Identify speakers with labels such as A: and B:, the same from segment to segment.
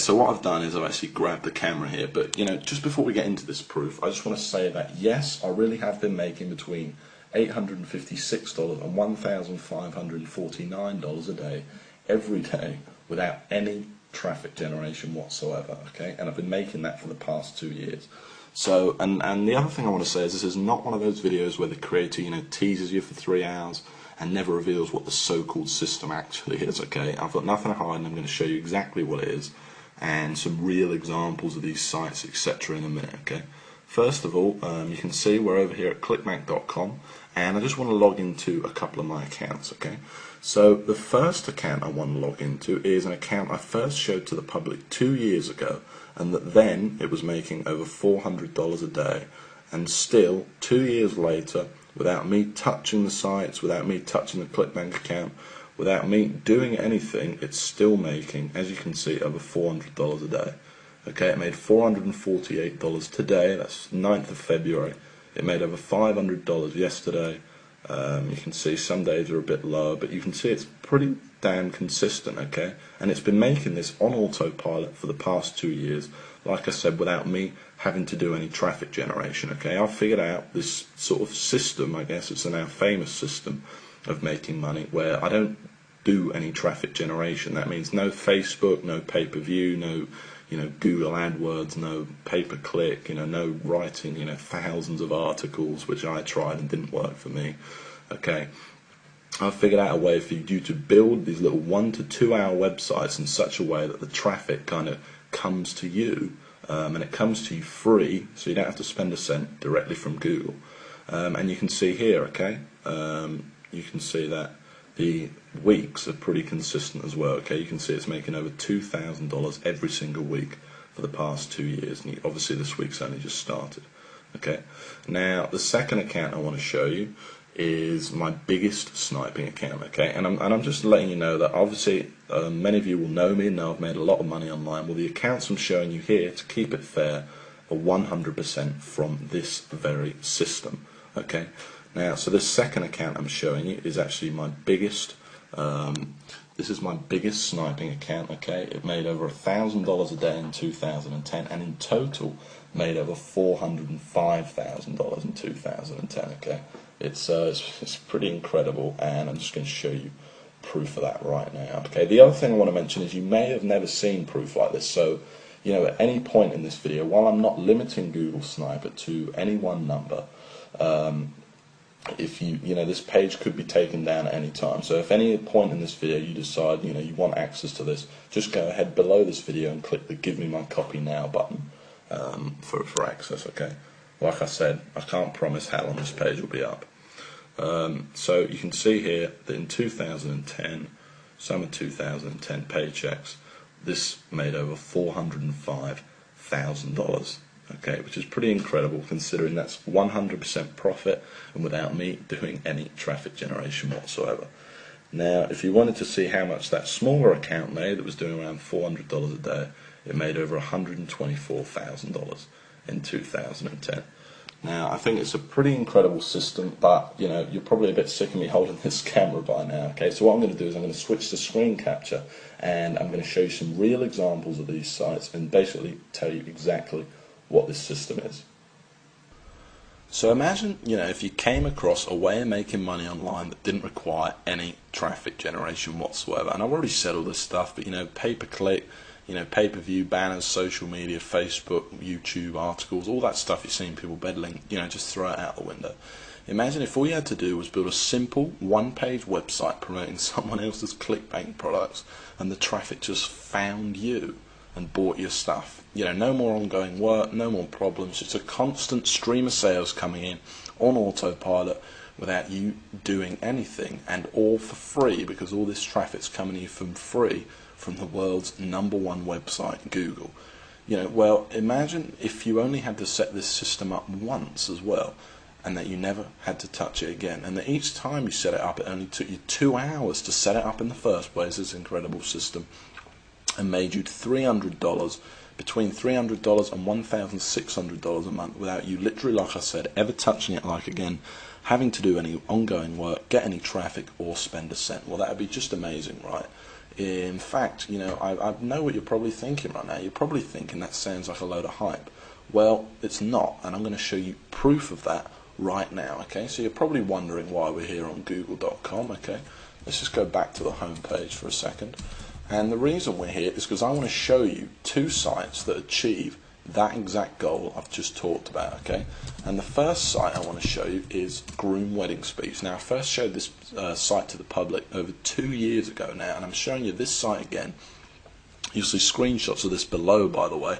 A: so what I've done is I've actually grabbed the camera here, but just before we get into this proof, I just want to say that yes, I really have been making between $856 and $1,549 a day, every day, without any traffic generation whatsoever, okay? And I've been making that for the past 2 years. So, and the other thing I want to say is this is not one of those videos where the creator, teases you for 3 hours and never reveals what the so-called system actually is, okay? I've got nothing to hide and I'm going to show you exactly what it is and some real examples of these sites, etc. in a minute, okay? First of all, you can see we're over here at clickbank.com and I just want to log into a couple of my accounts, okay? So the first account I want to log into is an account I first showed to the public 2 years ago, and that then it was making over $400 a day, and still 2 years later, without me touching the sites, without me touching the Clickbank account, without me doing anything, it's still making, as you can see, over $400 a day. Okay, it made $448 today, that's 9th of February. It made over $500 yesterday. You can see some days are a bit lower, but you can see it's pretty damn consistent, okay? And it's been making this on autopilot for the past 2 years, like I said, without me having to do any traffic generation, okay? I've figured out this sort of system, I guess it's a now famous system of making money, where I don't do any traffic generation. That means no Facebook, no pay-per-view, no Google AdWords, no pay-per-click, no writing, thousands of articles, which I tried and didn't work for me. Okay, I've figured out a way for you to build these little 1 to 2 hour websites in such a way that the traffic kind of comes to you, and it comes to you free, so you don't have to spend a cent, directly from Google. And you can see here, okay, you can see that the weeks are pretty consistent as well, okay? You can see it's making over $2,000 every single week for the past 2 years, and obviously this week's only just started, okay? Now, the second account I want to show you is my biggest sniping account, okay? And I'm just letting you know that obviously many of you will know me and know I've made a lot of money online. Well, the accounts I'm showing you here, to keep it fair, are 100% from this very system, okay? Now, so this second account I'm showing you is actually my biggest, this is my biggest sniping account, okay? It made over $1,000 a day in 2010, and in total made over $405,000 in 2010, okay? It's pretty incredible, and I'm just going to show you proof of that right now, okay? The other thing I want to mention is you may have never seen proof like this, so, at any point in this video, while I'm not limiting Google Sniper to any one number, if this page could be taken down at any time. So if any point in this video you decide, you want access to this, just go ahead below this video and click the Give Me My Copy Now button for access, okay? Like I said, I can't promise how long this page will be up. So you can see here that in 2010, summer 2010 paychecks, this made over $405,000. Okay, which is pretty incredible considering that's 100% profit and without me doing any traffic generation whatsoever. Now, if you wanted to see how much that smaller account made, that was doing around $400 a day, it made over $124,000 in 2010. Now, I think it's a pretty incredible system, but you're probably a bit sick of me holding this camera by now. Okay, so what I'm going to do is I'm going to switch to screen capture, and I'm going to show you some real examples of these sites and basically tell you exactly what this system is. So imagine, if you came across a way of making money online that didn't require any traffic generation whatsoever. And I've already said all this stuff, but pay-per-click, pay-per-view, banners, social media, Facebook, YouTube, articles, all that stuff you've seen people peddling, just throw it out the window. Imagine if all you had to do was build a simple one-page website promoting someone else's Clickbank products, and the traffic just found you and bought your stuff. No more ongoing work, no more problems, just a constant stream of sales coming in on autopilot without you doing anything, and all for free, because all this traffic's coming to you from free from the world's #1 website, Google. Well, imagine if you only had to set this system up once as well, and that you never had to touch it again, and that each time you set it up, it only took you 2 hours to set it up in the first place, this incredible system, and made you $300, between $300 and $1,600 a month, without you literally, like I said, ever touching it again, having to do any ongoing work, get any traffic, or spend a cent. Well, that would be just amazing, right? In fact, you know, I know what you're probably thinking right now. You're probably thinking that sounds like a load of hype. Well, it's not, and I'm going to show you proof of that right now, okay? So you're probably wondering why we're here on google.com, okay? Let's just go back to the home page for a second. And the reason we're here is because I want to show you two sites that achieve that exact goal I've just talked about, okay? And the first site I want to show you is Groom Wedding Speech. Now, I first showed this site to the public over 2 years ago now, and I'm showing you this site again. You'll see screenshots of this below, by the way.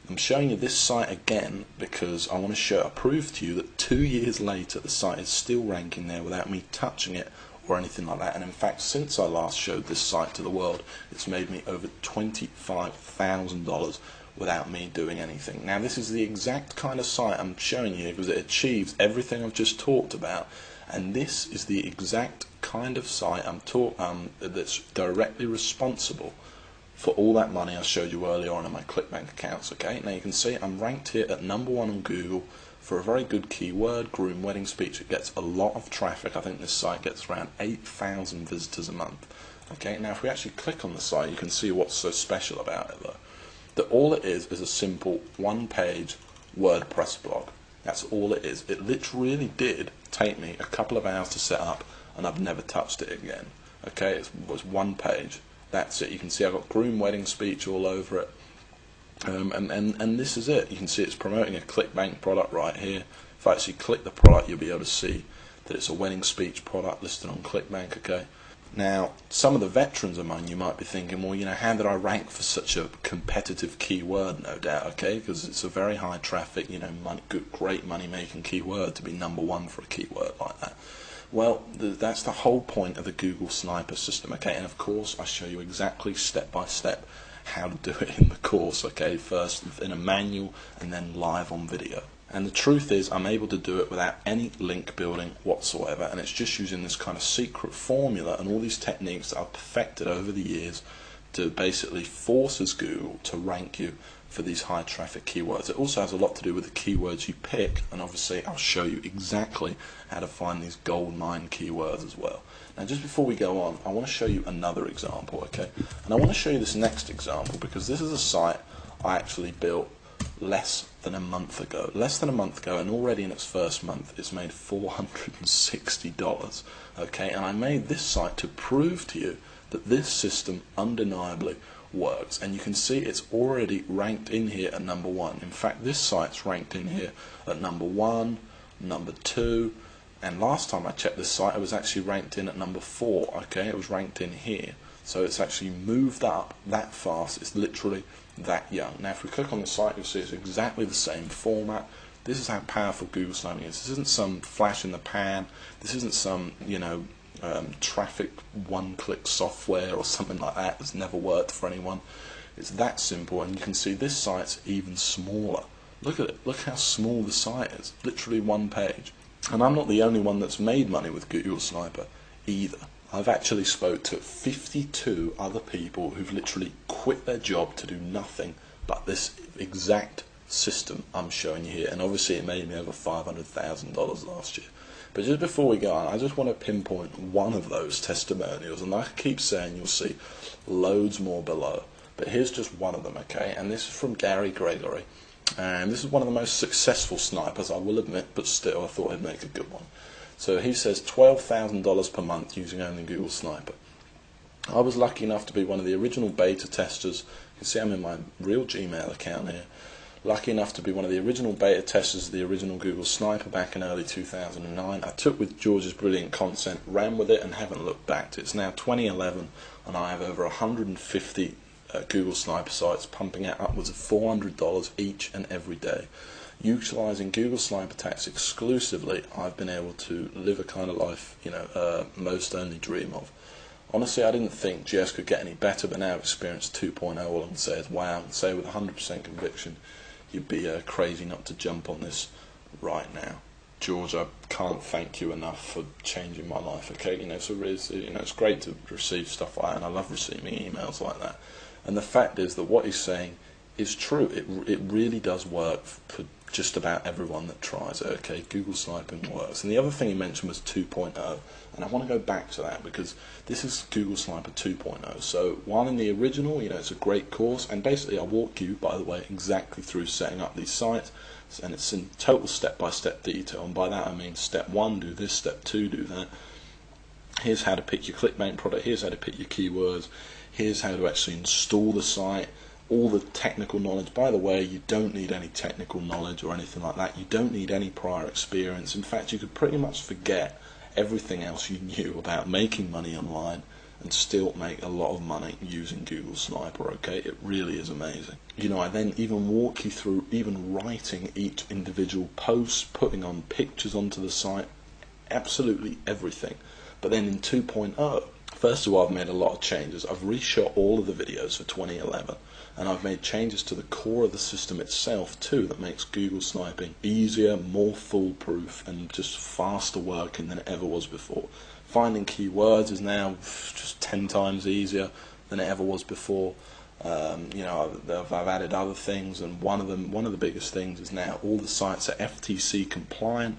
A: I'm showing you this site again because I want to prove to you that 2 years later the site is still ranking there without me touching it or anything like that. And in fact, since I last showed this site to the world, it's made me over $25,000 without me doing anything. Now, this is the exact kind of site I'm showing you because it achieves everything I've just talked about, and this is the exact kind of site that's directly responsible for all that money I showed you earlier on in my Clickbank accounts, okay? Now you can see I'm ranked here at #1 on Google for a very good keyword, Groom Wedding Speech. It gets a lot of traffic. I think this site gets around 8,000 visitors a month. Okay, now if we actually click on the site, you can see what's so special about it though. That all it is a simple one-page WordPress blog. That's all it is. It literally did take me a couple of hours to set up, and I've never touched it again. Okay, it was one page. That's it. You can see I've got Groom Wedding Speech all over it, and this is it. You can see it's promoting a Clickbank product right here. If I actually click the product, you'll be able to see that it's a wedding speech product listed on Clickbank. Okay. Now, some of the veterans among you might be thinking, well, you know, how did I rank for such a competitive keyword? No doubt, okay, because it's a very high traffic, you know, great money-making keyword to be #1 for a keyword like that. Well, that's the whole point of the Google Sniper system, okay, and of course I show you exactly step by step how to do it in the course, okay, first in a manual and then live on video. And the truth is I'm able to do it without any link building whatsoever, and it's just using this kind of secret formula and all these techniques that I've perfected over the years to basically forces Google to rank you for these high traffic keywords. It also has a lot to do with the keywords you pick, and obviously I'll show you exactly how to find these gold mine keywords as well. Now just before we go on, I want to show you another example, okay? And I want to show you this next example because this is a site I actually built less than a month ago, and already in its first month it's made $460, okay? And I made this site to prove to you that this system undeniably works, and you can see it's already ranked in here at #1. In fact, this site's ranked in here at #1, #2, and last time I checked this site it was actually ranked in at #4, okay? It was ranked in here, so it's actually moved up that fast. It's literally that young. Now if we click on the site, you'll see it's exactly the same format. This is how powerful Google Sniping is. This isn't some flash in the pan. This isn't some, you know, traffic one-click software or something like that that's never worked for anyone. It's that simple, and you can see this site's even smaller. Look at it. Look how small the site is. Literally one page. And I'm not the only one that's made money with Google Sniper either. I've actually spoke to 52 other people who've literally quit their job to do nothing but this exact system I'm showing you here, and obviously it made me over $500,000 last year. But just before we go on, I just want to pinpoint one of those testimonials, and like I keep saying, you'll see loads more below, but here's just one of them, okay? And this is from Gary Gregory, and this is one of the most successful snipers, I will admit, but still I thought he'd make a good one. So he says $12,000 per month using only Google Sniper. I was lucky enough to be one of the original beta testers. You can see I'm in my real Gmail account here. Lucky enough to be one of the original beta testers of the original Google Sniper back in early 2009. I took with George's brilliant content, ran with it, and haven't looked back. It's now 2011, and I have over 150 Google Sniper sites pumping out upwards of $400 each and every day. Utilising Google Sniper attacks exclusively, I've been able to live a kind of life, you know, most only dream of. Honestly, I didn't think GS could get any better, but now I've experienced 2.0, all I can say is wow, and say with 100% conviction, you'd be crazy not to jump on this right now. George, I can't thank you enough for changing my life, okay? You know, so it's great to receive stuff like that, and I love receiving emails like that. And the fact is that what he's saying it's true. It really does work for just about everyone that tries it. Okay, Google sniping works. And the other thing he mentioned was 2.0, and I want to go back to that because this is Google Sniper 2.0. So while in the original, it's a great course, and basically I walk you, by the way, exactly through setting up these sites, and it's in total step-by-step detail. And by that I mean step 1, do this; step 2, do that. Here's how to pick your Clickbank product. Here's how to pick your keywords. Here's how to actually install the site. All the technical knowledge. By the way, you don't need any technical knowledge or anything like that. You don't need any prior experience. In fact, you could pretty much forget everything else you knew about making money online and still make a lot of money using Google Sniper. Okay, it really is amazing. I then even walk you through even writing each individual post, putting on pictures onto the site, absolutely everything. But then in 2.0, first of all, I've made a lot of changes. I've reshot all of the videos for 2011, and I've made changes to the core of the system itself too that makes Google sniping easier, more foolproof, and just faster working than it ever was before. Finding keywords is now just 10 times easier than it ever was before. I've added other things, and one of the biggest things is now all the sites are FTC compliant.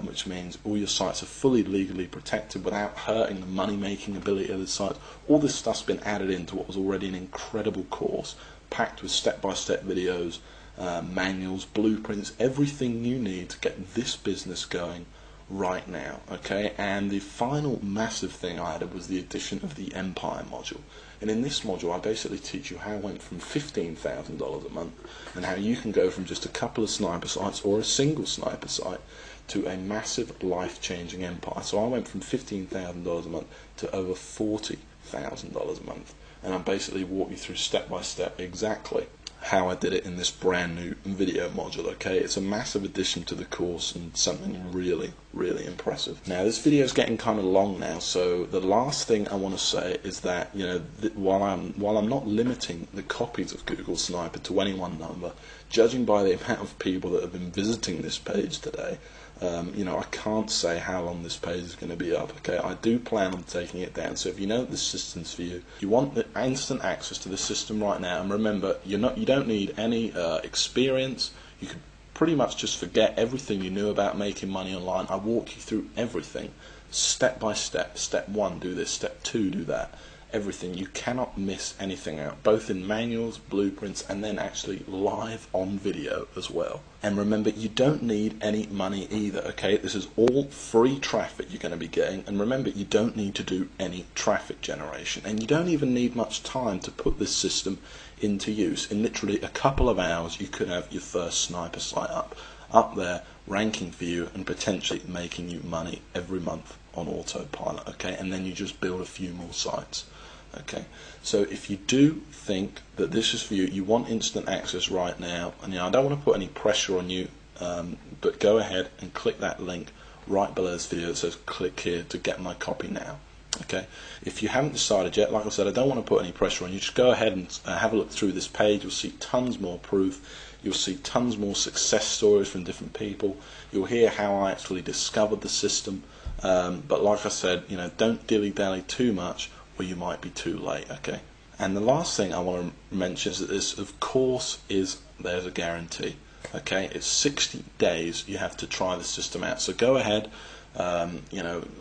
A: Which means all your sites are fully legally protected without hurting the money-making ability of the sites. All this stuff's been added into what was already an incredible course, packed with step-by-step videos, manuals, blueprints, everything you need to get this business going right now. Okay, and the final massive thing I added was the addition of the Empire module. And in this module, I basically teach you how I went from $15,000 a month and how you can go from just a couple of sniper sites or a single sniper site to a massive life-changing empire. So I went from $15,000 a month to over $40,000 a month, and I'm basically walking you through step by step exactly how I did it in this brand new video module. Okay, it's a massive addition to the course and something really, really impressive. Now this video is getting kind of long now, so the last thing I want to say is that while I'm not limiting the copies of Google Sniper to any one number, judging by the amount of people that have been visiting this page today, I can't say how long this page is going to be up. Okay, I do plan on taking it down. So if you know this system's for you, you want the instant access to the system right now. And remember, you don't need any experience. You could pretty much just forget everything you knew about making money online. I walk you through everything, step by step. Step 1, do this. Step 2, do that. Everything. You cannot miss anything out, both in manuals, blueprints, and then actually live on video as well. And remember, you don't need any money either. Okay, this is all free traffic you're going to be getting, and remember, you don't need to do any traffic generation, and you don't even need much time to put this system into use. In literally a couple of hours, you could have your first sniper site up there, ranking for you, and potentially making you money every month on autopilot. Okay, and then you just build a few more sites. Okay, so if you do think that this is for you, you want instant access right now, and I don't want to put any pressure on you, but go ahead and click that link right below this video that says click here to get my copy now. Okay, if you haven't decided yet, like I said, I don't want to put any pressure on you. Just go ahead and have a look through this page. You'll see tons more proof. You'll see tons more success stories from different people. You'll hear how I actually discovered the system. But like I said, don't dilly-dally too much, or you might be too late. Okay, and the last thing I want to mention is that this, of course, there's a guarantee. Okay, it's 60 days you have to try the system out. So go ahead,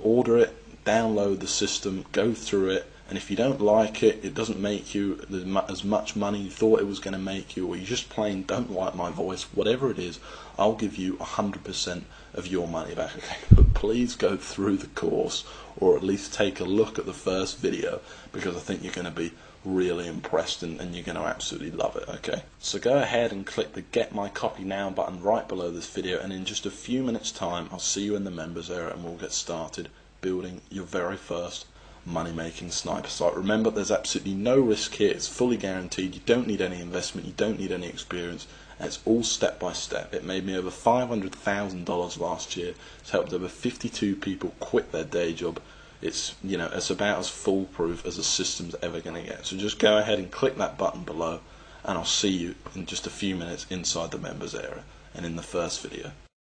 A: order it, download the system, go through it, and if you don't like it, it doesn't make you as much money you thought it was going to make you, or you just plain don't like my voice, whatever it is, I'll give you 100% of your money back. Okay, but please go through the course, or at least take a look at the first video, because I think you're going to be really impressed and you're going to absolutely love it. Okay, so go ahead and click the Get My Copy Now button right below this video, and in just a few minutes time I'll see you in the members area and we'll get started building your very first money-making sniper site. Remember, there's absolutely no risk here. It's fully guaranteed. You don't need any investment, you don't need any experience, and it's all step by step. It made me over $500,000 last year. It's helped over 52 people quit their day job. It's it's about as foolproof as a system's ever going to get. So just go ahead and click that button below, and I'll see you in just a few minutes inside the members area and in the first video.